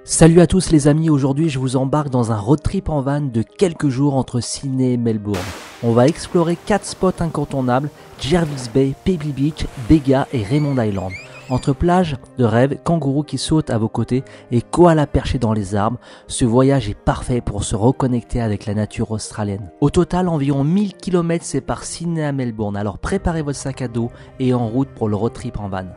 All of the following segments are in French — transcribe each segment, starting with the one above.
Salut à tous les amis, aujourd'hui je vous embarque dans un road trip en van de quelques jours entre Sydney et Melbourne. On va explorer 4 spots incontournables, Jervis Bay, Pebble Beach, Bega et Raymond Island. Entre plages de rêve, kangourous qui sautent à vos côtés et koalas perchés dans les arbres, ce voyage est parfait pour se reconnecter avec la nature australienne. Au total, environ 1000 km séparent Sydney à Melbourne, alors préparez votre sac à dos et en route pour le road trip en van.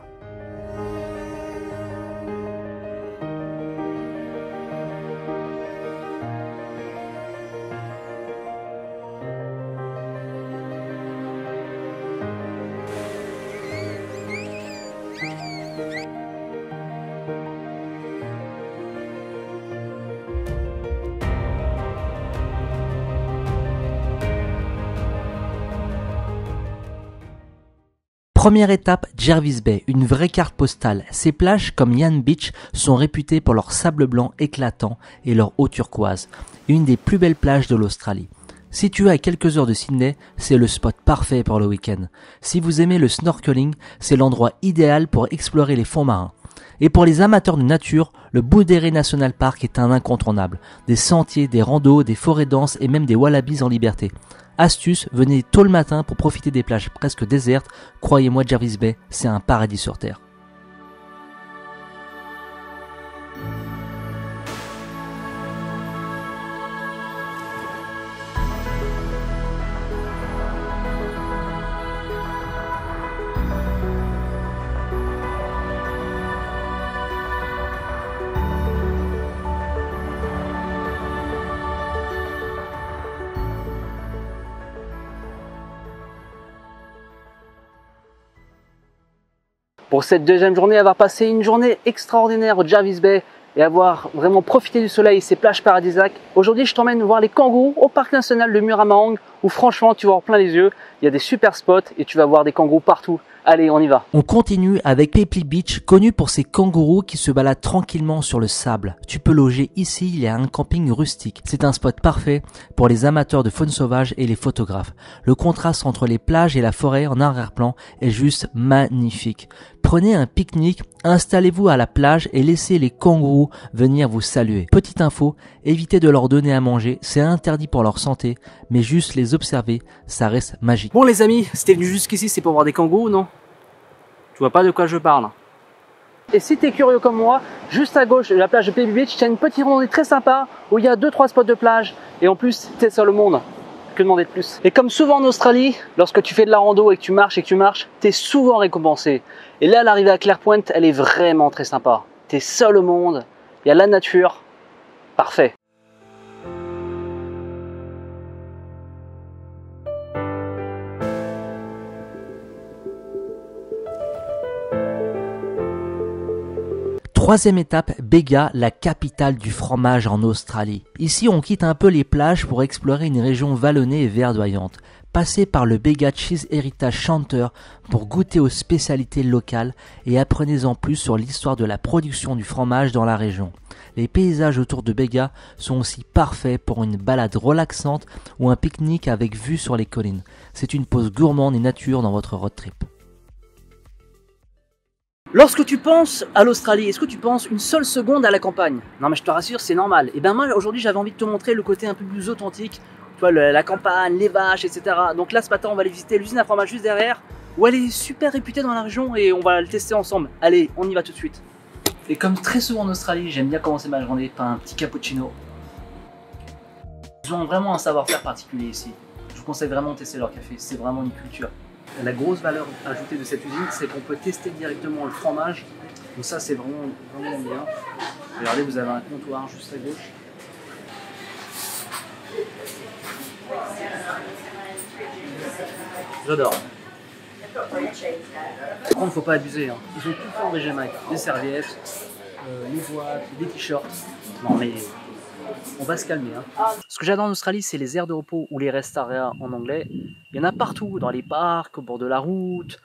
Première étape, Jervis Bay, une vraie carte postale. Ces plages, comme Ian Beach, sont réputées pour leur sable blanc éclatant et leur eau turquoise. Une des plus belles plages de l'Australie. Située à quelques heures de Sydney, c'est le spot parfait pour le week-end. Si vous aimez le snorkeling, c'est l'endroit idéal pour explorer les fonds marins. Et pour les amateurs de nature, le Boundary National Park est un incontournable. Des sentiers, des randos, des forêts denses et même des wallabies en liberté. Astuce, venez tôt le matin pour profiter des plages presque désertes. Croyez-moi, Jervis Bay, c'est un paradis sur terre. Pour cette deuxième journée, avoir passé une journée extraordinaire au Jervis Bay et avoir vraiment profité du soleil et ses plages paradisiaques, aujourd'hui je t'emmène voir les kangourous au parc national de Muramahang où franchement tu vas avoir plein les yeux, il y a des super spots et tu vas voir des kangourous partout. Allez, on y va. On continue avec Pebble Beach, connu pour ses kangourous qui se baladent tranquillement sur le sable. Tu peux loger ici, il y a un camping rustique. C'est un spot parfait pour les amateurs de faune sauvage et les photographes. Le contraste entre les plages et la forêt en arrière-plan est juste magnifique. Prenez un pique-nique, installez-vous à la plage et laissez les kangourous venir vous saluer. Petite info, évitez de leur donner à manger, c'est interdit pour leur santé, mais juste les observer, ça reste magique. Bon les amis, si t'es venu jusqu'ici, c'est pour voir des kangourous, non? Tu vois pas de quoi je parle. Et si t'es curieux comme moi, juste à gauche de la plage de Pebble Beach, il y a une petite randonnée très sympa où il y a 2-3 spots de plage et en plus t'es seul au monde. Que demander de plus? Et comme souvent en Australie, lorsque tu fais de la rando et que tu marches, t'es souvent récompensé. Et là, l'arrivée à Claire Point, elle est vraiment très sympa. T'es seul au monde, il y a la nature, parfait. Troisième étape, Bega, la capitale du fromage en Australie. Ici, on quitte un peu les plages pour explorer une région vallonnée et verdoyante. Passez par le Bega Cheese Heritage Center pour goûter aux spécialités locales et apprenez-en plus sur l'histoire de la production du fromage dans la région. Les paysages autour de Bega sont aussi parfaits pour une balade relaxante ou un pique-nique avec vue sur les collines. C'est une pause gourmande et nature dans votre road trip. Lorsque tu penses à l'Australie, est-ce que tu penses une seule seconde à la campagne? Non mais je te rassure, c'est normal. Et ben moi aujourd'hui j'avais envie de te montrer le côté un peu plus authentique. Tu vois, la campagne, les vaches, etc. Donc là ce matin on va aller visiter l'usine à fromage juste derrière, où elle est super réputée dans la région et on va le tester ensemble. Allez, on y va tout de suite. Et comme très souvent en Australie, j'aime bien commencer ma journée par un petit cappuccino. Ils ont vraiment un savoir-faire particulier ici. Je vous conseille vraiment de tester leur café, c'est vraiment une culture. La grosse valeur ajoutée de cette usine, c'est qu'on peut tester directement le fromage. Donc ça, c'est vraiment bien. Regardez, vous avez un comptoir juste à gauche. J'adore. Par contre, il ne faut pas abuser. Hein. Ils ont tout fait en régime avec des serviettes, les boîtes, des t-shirts. Non mais on va se calmer. Hein. Ce que j'adore en Australie, c'est les aires de repos ou les rest areas en anglais. Il y en a partout, dans les parcs, au bord de la route,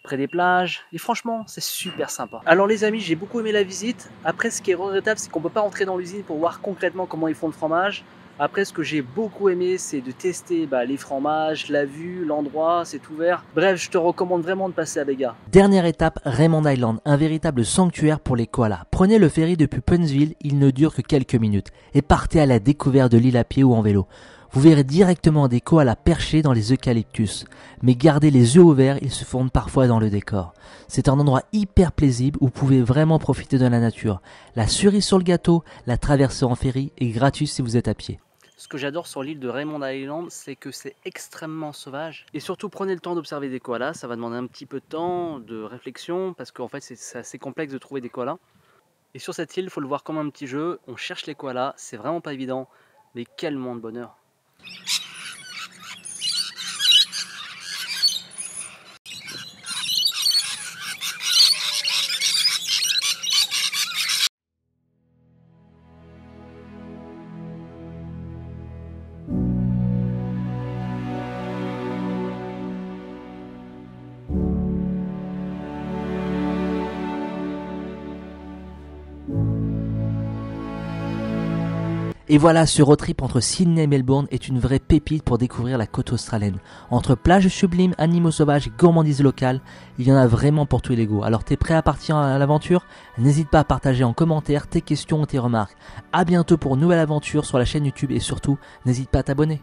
près des plages. Et franchement, c'est super sympa. Alors les amis, j'ai beaucoup aimé la visite. Après, ce qui est regrettable, c'est qu'on ne peut pas entrer dans l'usine pour voir concrètement comment ils font le fromage. Après, ce que j'ai beaucoup aimé, c'est de tester les fromages, la vue, l'endroit, c'est ouvert. Bref, je te recommande vraiment de passer à Béga. Dernière étape, Raymond Island, un véritable sanctuaire pour les koalas. Prenez le ferry depuis Puntsville, il ne dure que quelques minutes, et partez à la découverte de l'île à pied ou en vélo. Vous verrez directement des koalas perchés dans les eucalyptus. Mais gardez les yeux ouverts, ils se fondent parfois dans le décor. C'est un endroit hyper paisible où vous pouvez vraiment profiter de la nature. La cerise sur le gâteau, la traversée en ferry est gratuite si vous êtes à pied. Ce que j'adore sur l'île de Raymond Island, c'est que c'est extrêmement sauvage. Et surtout, prenez le temps d'observer des koalas. Ça va demander un petit peu de temps, de réflexion, parce qu'en fait, c'est assez complexe de trouver des koalas. Et sur cette île, il faut le voir comme un petit jeu. On cherche les koalas, c'est vraiment pas évident. Mais quel moment de bonheur! Et voilà, ce road trip entre Sydney et Melbourne est une vraie pépite pour découvrir la côte australienne. Entre plages sublimes, animaux sauvages et gourmandises locales, il y en a vraiment pour tous les goûts. Alors t'es prêt à partir à l'aventure? N'hésite pas à partager en commentaire tes questions ou tes remarques. À bientôt pour une nouvelle aventure sur la chaîne YouTube et surtout, n'hésite pas à t'abonner.